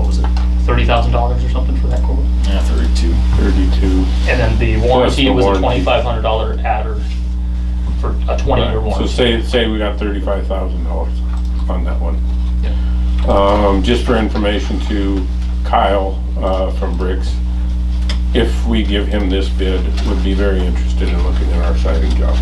was it, $30,000 or something for that quote? Yeah, 32. 32. And then the Plus warranty the was a warranty. $2,500 adder for a 20-year So warranty. say we got $35,000 on that one. Yeah. Just for information to Kyle from Bricks, if we give him this bid, would be very interested in looking at our siding job.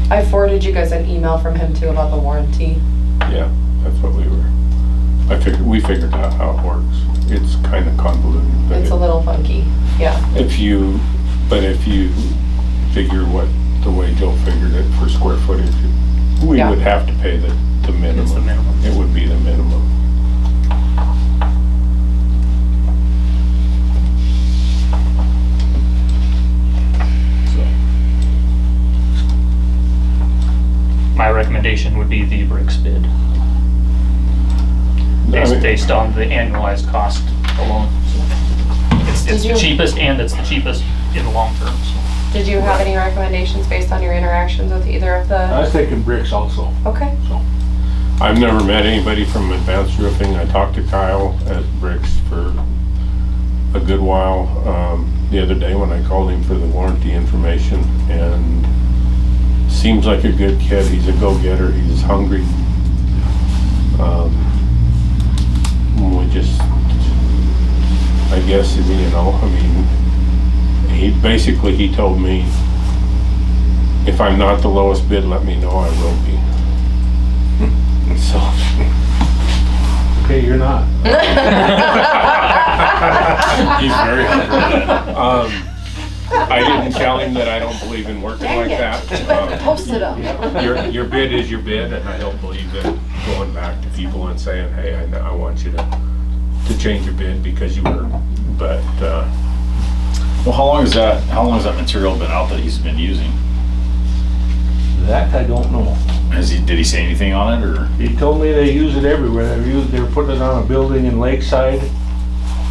I forwarded you guys an email from him too about the warranty. Yeah, that's what we figured out how it works. It's kind of convoluted. But It's a little funky, yeah. if you figure the way Joe figured it for square footage, we Yeah. would have to pay the minimum. It's the minimum. It would be the minimum. My recommendation would be the Bricks bid. Based on the annualized cost alone. So It's Did the you- cheapest, and it's the cheapest in the long term, so. Did you have any recommendations based on your interactions with either of I the? was thinking bricks also. Okay, I've never met anybody from Advanced Roofing. I talked to Kyle at Bricks for a good while, the other day when I called him for the warranty information, and seems like a good kid. He's a go-getter. He's hungry. We just, I guess, he told me, if I'm not the lowest bid, let me know, I will be. So. Okay, you're not. He's very hungry. I didn't tell him that I don't believe in working like that. posted up. Your bid is your bid, and I don't believe in going back to people and saying, hey, I want you to change your bid because you were, but, Well, how long has that material been out that he's been using? That I don't know. Did he say anything on it, or? He told me they use it everywhere. They were putting it on a building in Lakeside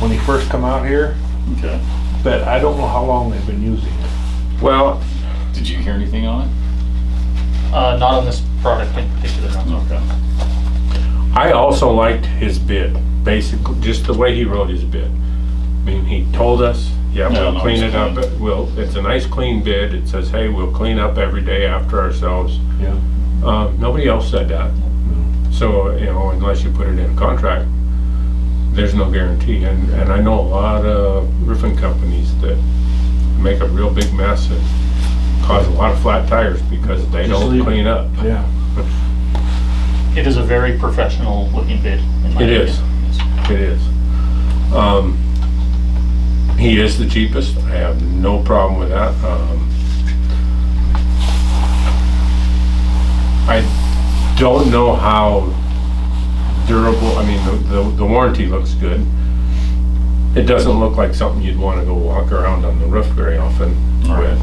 when he first come out here, Okay. but I don't know how long they've been using it. well, Did you hear anything on it? Not on this product in particular, no. Okay. I also liked his bid, basically, just the way he wrote his bid. I mean, he told us, Yeah, we'll no, clean it's it up, clean. it's a nice clean bid. It says, hey, we'll clean up every day after ourselves. Yeah. Nobody else said that. So, unless you put it in a contract, there's no guarantee. And I know a lot of roofing companies that make a real big mess and cause a lot of flat tires because they Just don't leave it. clean up. Yeah. It is a very professional looking bid, in my It opinion. is. It is. He is the cheapest. I have no problem with that. I don't know how durable, the warranty looks good. It doesn't look like something you'd want to go walk around on the roof very often Right. with.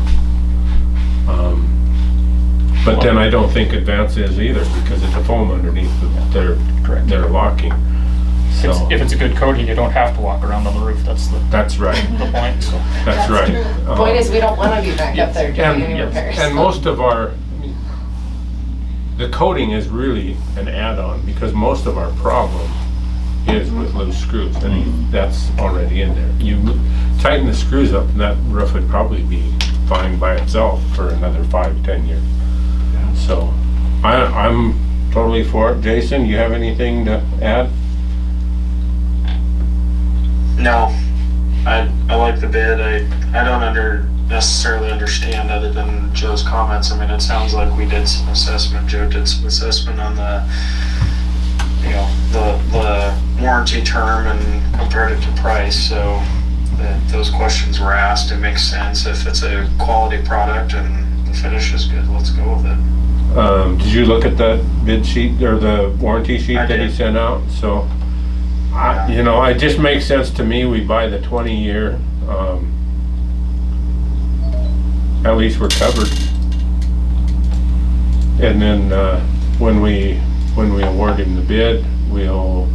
But then I don't think Advance is either because it's a foam underneath their locking. So, If it's a good coating, you don't have to walk around on the roof, that's the that's right. point, so. That's right. Point is, we don't wanna be back up there doing any repairs. And most of the coating is really an add-on because most of our problem is with loose screws, and that's already in there. You tighten the screws up and that roof would probably be fine by itself for another 5-10 years. So I'm totally for it. Jason, you have anything to add? No, I like the bid. I don't necessarily understand other than Joe's comments. I mean, it sounds like we did some assessment. Joe did some assessment on the warranty term and compared it to price. So those questions were asked. It makes sense. If it's a quality product and the finish is good, let's go with it. Did you look at that bid sheet or the warranty sheet I that he did. sent out? So, it just makes sense to me. We buy the 20-year. At least we're covered. And then when we award him the bid, we'll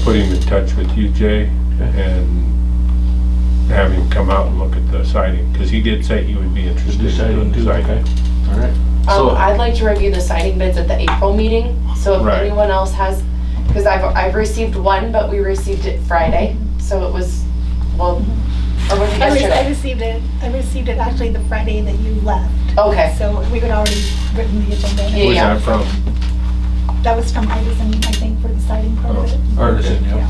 put him in touch with you, Jay, and have him come out and look at the siding, because he did say he would be interested in doing the siding. Okay, all right. So- I'd like to review the siding bids at the April meeting, so if Right. anyone else has, because I've received one, but we received it Friday, so it was, well, or was it I yesterday? received it actually the Friday that you left. Okay. So we had already written the agenda. Yeah. Where's that from? That was from Artisan, I think, for the siding part of it. Artisan, yeah.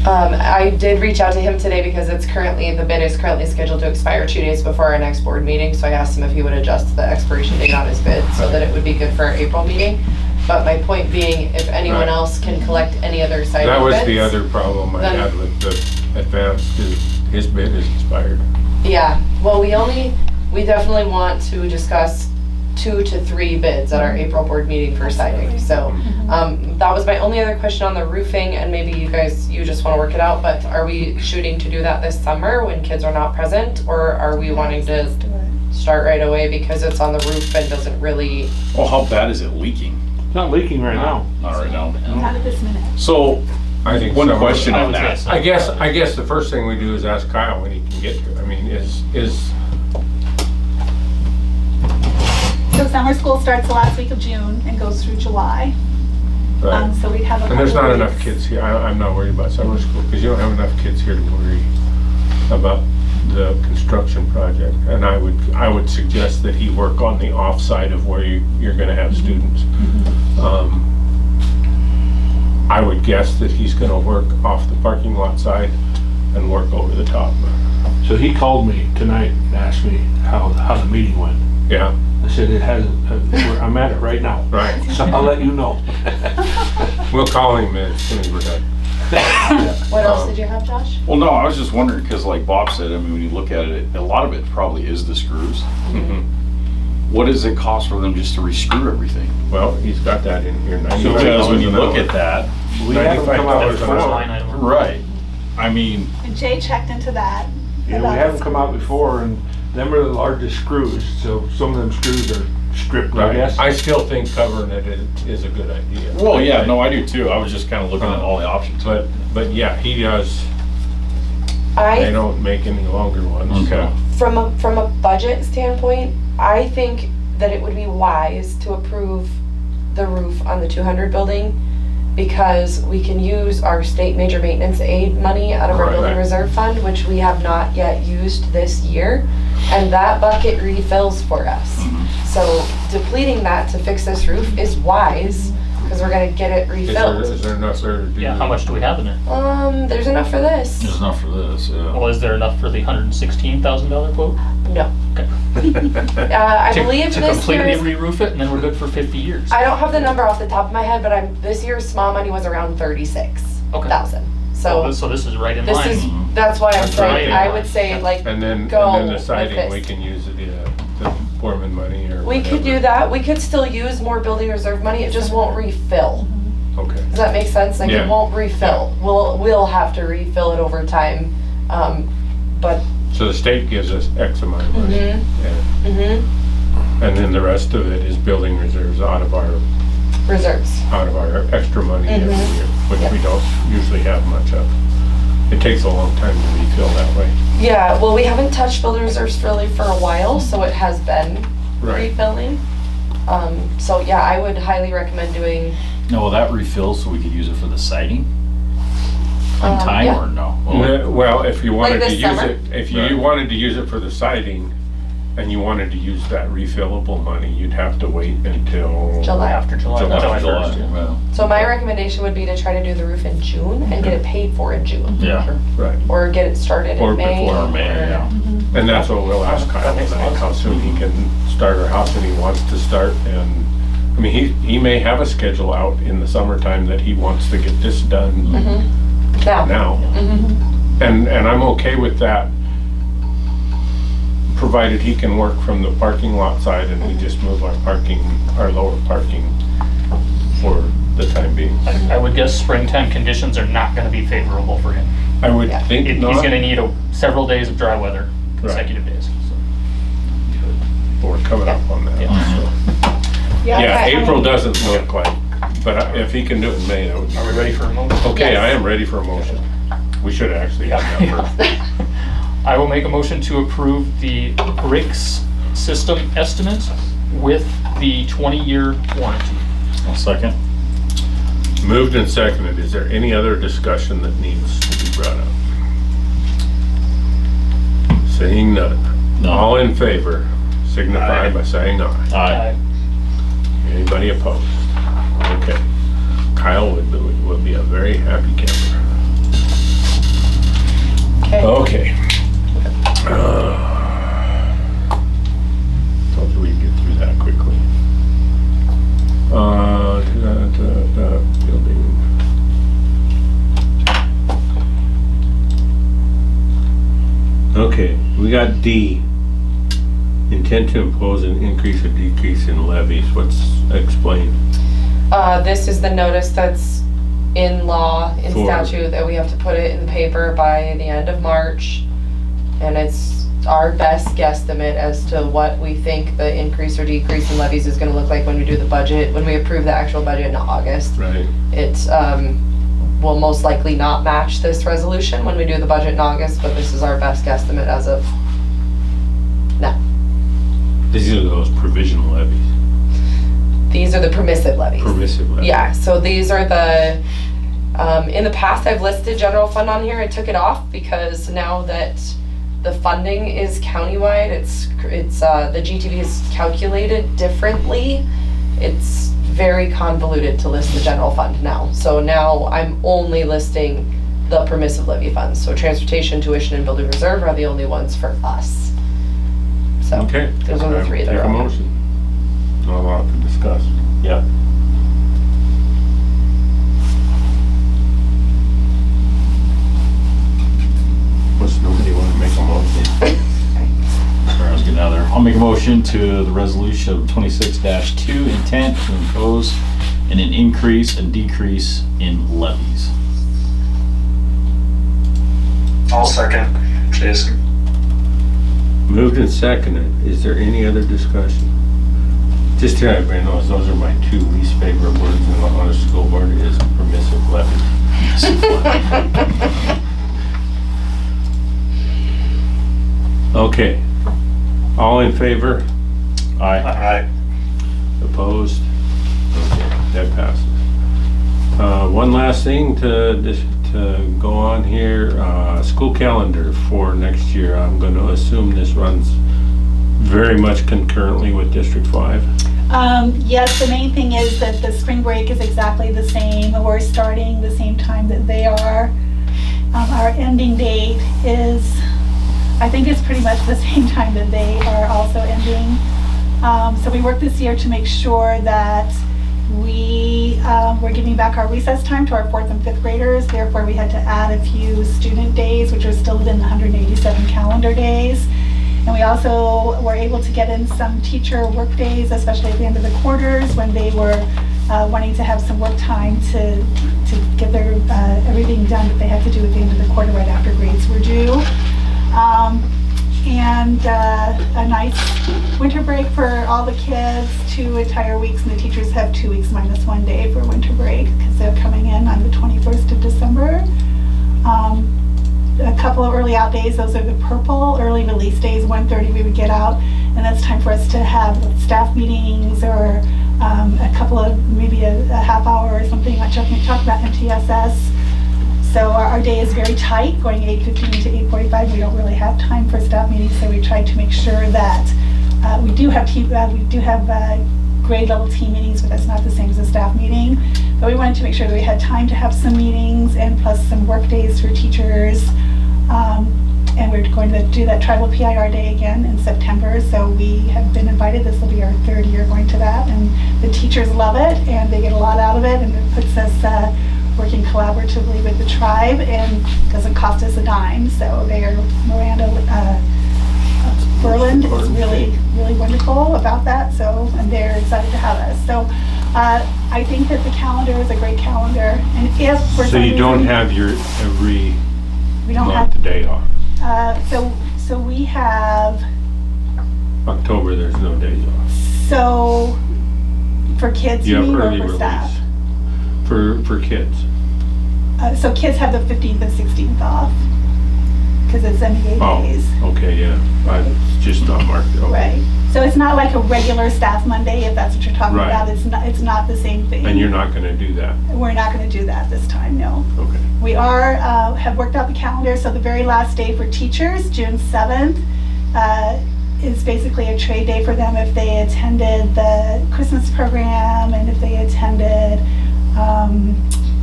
I did reach out to him today because the bid is currently scheduled to expire 2 days before our next board meeting, so I asked him if he would adjust the expiration date on his bid so that it would be good for our April meeting. But my point being, if anyone Right. else can collect any other siding That bids. was the other problem I Then- had with the advanced, is his bid is expired. Yeah, well, we definitely want to discuss 2 to 3 bids at our April board meeting for siding. So, that was my only other question on the roofing, and maybe you just wanna work it out, but are we shooting to do that this summer when kids are not present? Or are we wanting to Let's do it. start right away because it's on the roof and doesn't really, Well, how bad is it leaking? It's not leaking right now. Not right now. Not at this minute. So, I think one summer- question I on would say that. so. I guess the first thing we do is ask Kyle when he can get here. I mean, So summer school starts the last week of June and goes through July. right. So we'd have a And there's couple not of enough weeks. kids here. I'm not worried about summer school, because you don't have enough kids here to worry about the construction project. And I would suggest that he work on the offside of where you're gonna have students. I would guess that he's gonna work off the parking lot side and work over the top. So he called me tonight and asked me how the meeting went. Yeah, I said it hasn't, I'm at it right now. right. So I'll let you know. We'll call him as soon as we're done. what else did you have, Josh? Well, no, I was just wondering, because like Bob said, I mean, when you look at it, a lot of it probably is the screws. Mhm. What does it cost for them just to re-screw everything? Well, he's got that in here. Because when you look at that, We had him come out That's the first line before. item. right, I mean, And Jay checked into that. Yeah, we about had the him come out screws. before and them are the largest screws, so some of them screws are stripped, I Right. guess. I still think covering it is a good idea. well, yeah, no, I do too. I was just kind of looking at all the options. But yeah, he does, they don't make any longer ones. Okay. From a budget standpoint, I think that it would be wise to approve the roof on the 200 building because we can use our state major maintenance aid money out of our Right. building reserve fund, which we have not yet used this year, and that bucket refills for us. So depleting that to fix this roof is wise because we're gonna get it refilled. Is there enough there to do? Yeah, how much do we have in there? There's enough for this. There's enough for this, yeah. Well, is there enough for the $116,000 quote? No. Okay. I To- believe to this completely year's. re-roof it, and then we're good for 50 years. I don't have the number off the top of my head, but this year's small money was around 36,000. So So this is right in this line. is, that's why I'm That's saying, right. I would say like, And then Go the with siding, we this. can use the foreman money or we could whatever. do that. We could still use more building reserve money. It just won't refill. Okay. Does that make sense? Like Yeah. it won't refill. We'll have to refill it over time. But, So the state gives us X amount of money. mhm. And then the rest of it is building reserves out of our Reserves. extra money every Mhm. year, which Yep. we don't usually have much of. It takes a long time to refill that way. Yeah, well, we haven't touched building reserves really for a while, so it has been Right. refilling. So yeah, I would highly recommend doing, No, will that refill so we could use it for the siding? In time yeah. or no? Well, if you wanted to this use summer? it, if you Right. wanted to use it for the siding and you wanted to use that refillable money, you'd have to wait until July. After July. July July July, 1st. well, So my recommendation would be to try to do the roof in June and get it paid for in June. yeah, Right. Or get it started Or in May. before or May, yeah. And that's what we'll ask Kyle tonight, how soon he can start or how soon he wants to start. And, I mean, he may have a schedule out in the summertime that he wants to get this done Now. now. And I'm okay with that, provided he can work from the parking lot side and we just move our lower parking for the time being. I would guess springtime conditions are not gonna be favorable for him. I would Yeah. think He's not. gonna need several days of dry weather, consecutive days. We're coming up on that. Yeah. so. Yeah, okay. April doesn't look like but if he can do it in May, that would be Are we great. ready for a motion? Okay, Yes. I am ready for a motion. We should have actually done that first. I will make a motion to approve the Bricks system estimate with the 20-year warranty. I'll second. Moved and seconded. Is there any other discussion that needs to be brought up? Seeing none. No. All in favor, signify Aye. by saying aye. Aye. Anybody opposed? Okay. Kyle would be a very happy camper. Okay. Okay. Told you we'd get through that quickly. Building. Okay, we got D. Intent to impose an increase or decrease in levies. What's explained? This is the notice that's in law, in For- statute, that we have to put it in the paper by the end of March. And it's our best guesstimate as to what we think the increase or decrease in levies is gonna look like when we do the budget, when we approve the actual budget in August. Right. It will most likely not match this resolution when we do the budget in August, but this is our best guesstimate as of now. These are those provisional levies. These are the permissive levies. Permissive levies. Yeah, so these are the, in the past, I've listed general fund on here. I took it off because now that the funding is countywide, the GTV is calculated differently. It's very convoluted to list the general fund now. So now I'm only listing the permissive levy funds. So transportation, tuition, and building reserve are the only ones for us. So Okay. those are the three that Take are a on. motion. Not a lot to discuss. Yeah. What's nobody want to make a motion? Sorry, I was getting out of there. I'll make a motion to the resolution of 26-2, intent to impose an increase and decrease in levies. I'll second, Jason. Moved and seconded. Is there any other discussion? Just so everybody knows, those are my two least favorite words on a school board is permissive levy. Okay. All in favor? Aye. Aye. Opposed? Okay, that passes. One last thing to go on here, school calendar for next year. I'm going to assume this runs very much concurrently with District 5. Yes, the main thing is that the spring break is exactly the same. We're starting the same time that they are. Our ending date is, I think it's pretty much the same time that they are also ending. So we worked this year to make sure that we're giving back our recess time to our 4th and 5th graders. Therefore, we had to add a few student days, which are still within the 187 calendar days. And we also were able to get in some teacher work days, especially at the end of the quarters when they were wanting to have some work time to get their everything done that they had to do at the end of the quarter right after grades were due. And a nice winter break for all the kids, 2 entire weeks, and the teachers have 2 weeks minus 1 day for winter break because they're coming in on the 21st of December. A couple of early out days, those are the purple early release days, 1:30 we would get out, and that's time for us to have staff meetings or a couple of, maybe a half hour or something, like talk about MTSS. So our day is very tight, going 8:15 to 8:45. We don't really have time for staff meetings, so we try to make sure that we do have grade level team meetings, but that's not the same as a staff meeting. But we wanted to make sure that we had time to have some meetings and plus some work days for teachers. And we're going to do that tribal PIR day again in September. So we have been invited. This will be our 3rd year going to that, and the teachers love it and they get a lot out of it, and it puts us working collaboratively with the tribe and doesn't cost us a dime. So Miranda Berland is really wonderful about that. So, and they're excited to have us. So I think that the calendar is a great calendar. And if for So some you don't reason- have your every we don't month have, day off. so we have, October, there's no days off. so for kids, You you have mean, or early for release. staff? For kids? So kids have the 15th and 16th off, because it's MEA Oh, days. okay, yeah. It's just not marked. Okay. Right. So it's not like a regular staff Monday, if that's what you're talking Right. about. It's not the same thing. And you're not gonna do that? We're not gonna do that this time, no. Okay. We have worked out the calendar, so the very last day for teachers, June 7th, is basically a trade day for them if they attended the Christmas program and if they attended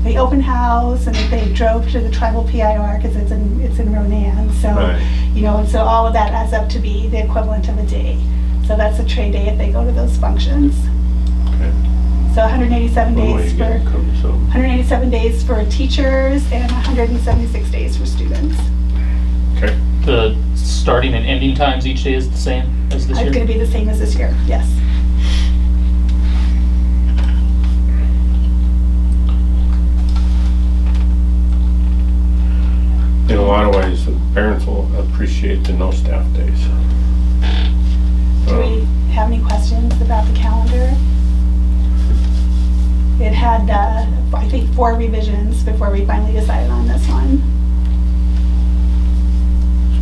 the open house and if they drove to the tribal PIR, because it's in Ronan. So, Right. and so all of that adds up to be the equivalent of a day. So that's a trade day if they go to those functions. Okay. So 187 One way days to for get it covered, so. 187 days for teachers and 176 days for students. Okay. The starting and ending times each day is the same as this It's year? going to be the same as this year, yes. In a lot of ways, the parents will appreciate the no staff days. Do we have any questions about the calendar? It had, I think, 4 revisions before we finally decided on this one.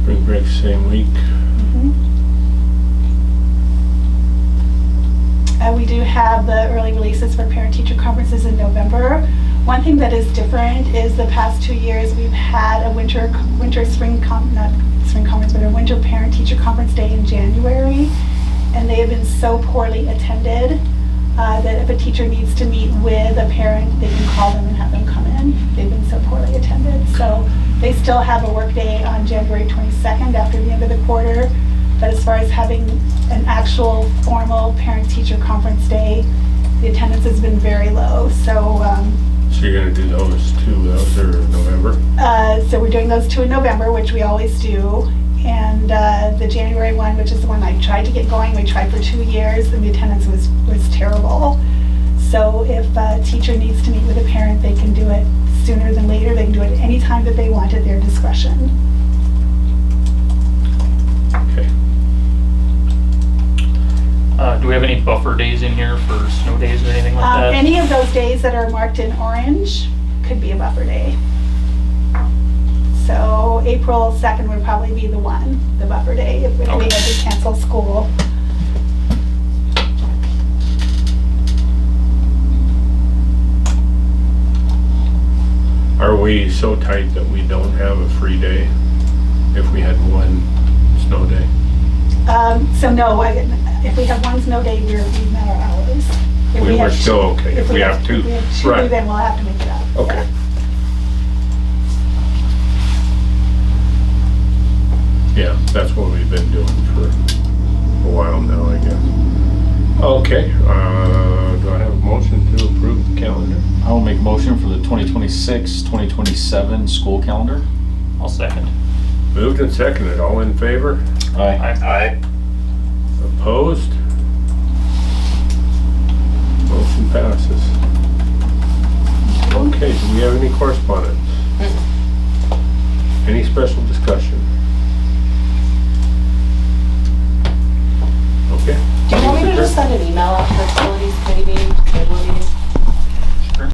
Spring break same week. We do have the early releases for parent-teacher conferences in November. One thing that is different is the past 2 years, we've had a winter parent-teacher conference day in January, and they have been so poorly attended that if a teacher needs to meet with a parent, they can call them and have them come in. They've been so poorly attended. So they still have a work day on January 22nd after the end of the quarter. But as far as having an actual formal parent-teacher conference day, the attendance has been very low. So So you're gonna do those two, those are November? so we're doing those 2 in November, which we always do. And the January one, which is the one I tried to get going, we tried for 2 years and the attendance was terrible. So if a teacher needs to meet with a parent, they can do it sooner than later. They can do it any time that they want at their discretion. Okay. Do we have any buffer days in here for snow days or anything like that? Any of those days that are marked in orange could be a buffer day. So April 2nd would probably be the buffer day, if we had to cancel school. Are we so tight that we don't have a free day if we had one snow day? So no, if we have one snow day, we've met our hours. If We're have still okay. If we have 2, If we have 2, right. then we'll have to make it up. Okay. Yeah, that's what we've been doing for a while now, I guess. Okay, do I have a motion to approve the calendar? I will make a motion for the 2026-2027 school calendar. I'll second. Moved and seconded, all in favor? Aye. Aye. Opposed? Motion passes. Okay, do we have any correspondence? Any special discussion? Okay. Do you want me to just send an email out